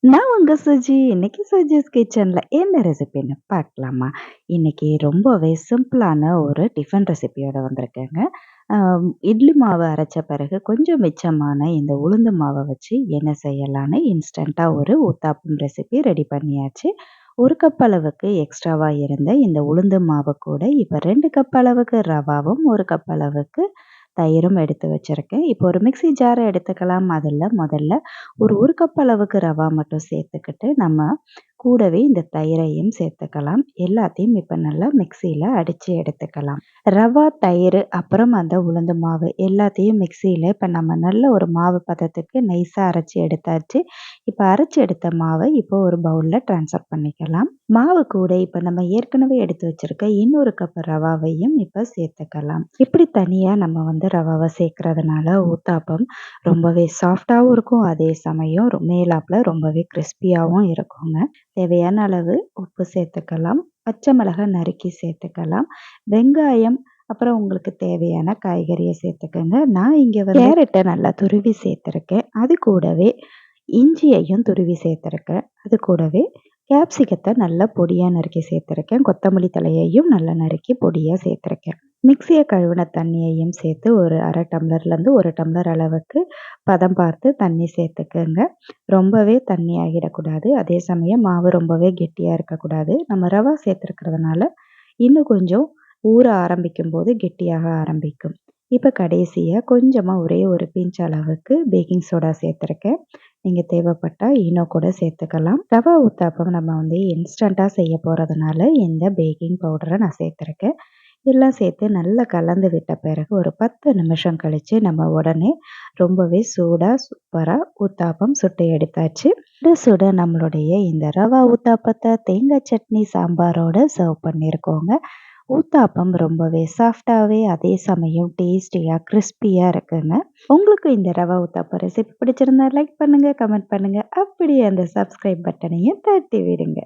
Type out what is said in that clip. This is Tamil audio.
நான் உங்க சுஜி. இன்னைக்கு சுஜிஸ் கிச்சன்ல என்ன ரெசிபின்னு பார்க்கலாமா? இன்னைக்கு ரொம்பவே சிம்பிளான ஒரு டிஃபன் ரெசிபியோட வந்திருக்கேங்க. அ இட்லி மாவு அரைச்ச பிறகு கொஞ்சம் மிச்சமான இந்த உளுந்து மாவ வச்சு என்ன செய்யலான்னு இன்ஸ்டன்ட்டா ஒரு ஊத்தாப்பம் ரெசிபி ரெடி பண்ணியாச்சு. 1 கப் அளவுக்கு எக்ஸ்ட்ராவா இருந்த இந்த உளுந்து மாவு கூட இப்ப 2 கப் அளவுக்கு ரவாவும், 1 கப் அளவுக்கு தயிரும் எடுத்து வச்சிருக்கேன். இப்போ ஒரு மிக்ஸி ஜார எடுத்துக்கலாம். அதுல முதல்ல ஒரு 1 கப் அளவுக்கு ரவா மட்டும் சேர்த்துக்கிட்டு, நம்ம கூடவே இந்த தயிரையும் சேர்த்துக்கலாம். எல்லாத்தையும் இப்ப நல்லா மிக்ஸியில அடிச்சு எடுத்துக்கலாம். ரவா, தயிரு, அப்புறம் அந்த உளுந்து மாவு எல்லாத்தையும் மிக்ஸியில இப்ப நம்ம நல்ல ஒரு மாவு பதத்துக்கு நைஸா அரைச்சு எடுத்தாச்சு. இப்ப அரைச்சு எடுத்த மாவ இப்போ ஒரு பவுல்ல ட்ரான்ஸ்ஃபர் பண்ணிக்கலாம். மாவு கூட இப்ப நம்ம ஏற்கனவே எடுத்து வச்சிருக்க இன்னொரு கப் ரவாவையும் இப்ப சேர்த்துக்கலாம். இப்படி தனியா நம்ம ரவாவ சேர்க்கறதுனால ஊத்தாப்பம் ரொம்பவே சாஃப்ட்டாவும் இருக்கும். அதே சமயம் மேலாப்புல ரொம்பவே கிரிஸ்பியாவும் இருக்குங்க. தேவையான அளவு உப்பு சேர்த்துக்கலாம். பச்சை மிளகாய் நறுக்கி சேர்த்துக்கலாம். வெங்காயம், அப்புறம் உங்களுக்கு தேவையான காய்கறிய சேர்த்துக்கங்க. நான் இங்க கேரட்ட நல்லா துருவி சேர்த்துருக்கேன். அது கூடவே இஞ்சியையும் துருவி சேர்த்துருக்கேன். அது கூடவே கேப்சிகத்த நல்லா பொடியா நறுக்கி சேர்த்துருக்கேன். கொத்தமல்லி தழையையும் நல்லா நறுக்கி பொடியா சேர்த்துருக்கேன். மிக்ஸிய கழுவின தண்ணியையும் சேர்த்து ஒரு 1/2 டம்ளர்லேருந்து 1 டம்ளர் அளவுக்கு பதம் பார்த்து தண்ணி சேர்த்துக்கங்க. ரொம்பவே தண்ணி ஆகிடக்கூடாது. அதே சமயம் மாவு ரொம்பவே கெட்டியா இருக்கக்கூடாது. நம்ம ரவா சேர்த்துருக்கிறதுனால இன்னும் கொஞ்சம் ஊற ஆரம்பிக்கும்போது கெட்டியாக ஆரம்பிக்கும். இப்ப கடைசியா கொஞ்சமா ஒரே ஒரு பிஞ்ச் அளவுக்கு பேக்கிங் சோடா சேர்த்துருக்கேன். நீங்க தேவைப்பட்டா ஈனோ கூட சேர்த்துக்கலாம். ரவா ஊத்தாப்பம் நம்ம இன்ஸ்டன்ட்டா செய்ய போறதுனால இந்த பேக்கிங் பவுடர நான் சேர்த்துருக்கேன். எல்லாம் சேர்த்து நல்லா கலந்து விட்ட பிறகு ஒரு 10 நிமிஷம் கழிச்சு நம்ம உடனே ரொம்பவே சூடா சூப்பரா ஊத்தாப்பம் சுட்டு எடுத்தாச்சு. சுட சுட நம்மளுடைய இந்த ரவா ஊத்தாப்பத்த தேங்காய் சட்னி சாம்பாரோட சர்வ் பண்ணியிருக்கோங்க. ஊத்தாப்பம் ரொம்பவே சாஃப்டாவே அதே சமயம் டேஸ்டியா, கிரிஸ்பியா இருக்குங்க. உங்களுக்கு இந்த ரவா ஊத்தாப்பம் ரெசிபி பிடிச்சிருந்தா லைக் பண்ணுங்க, கமெண்ட் பண்ணுங்க. அப்படியே அந்த சப்ஸ்கிரைப் பட்டனையும் தட்டி விடுங்க.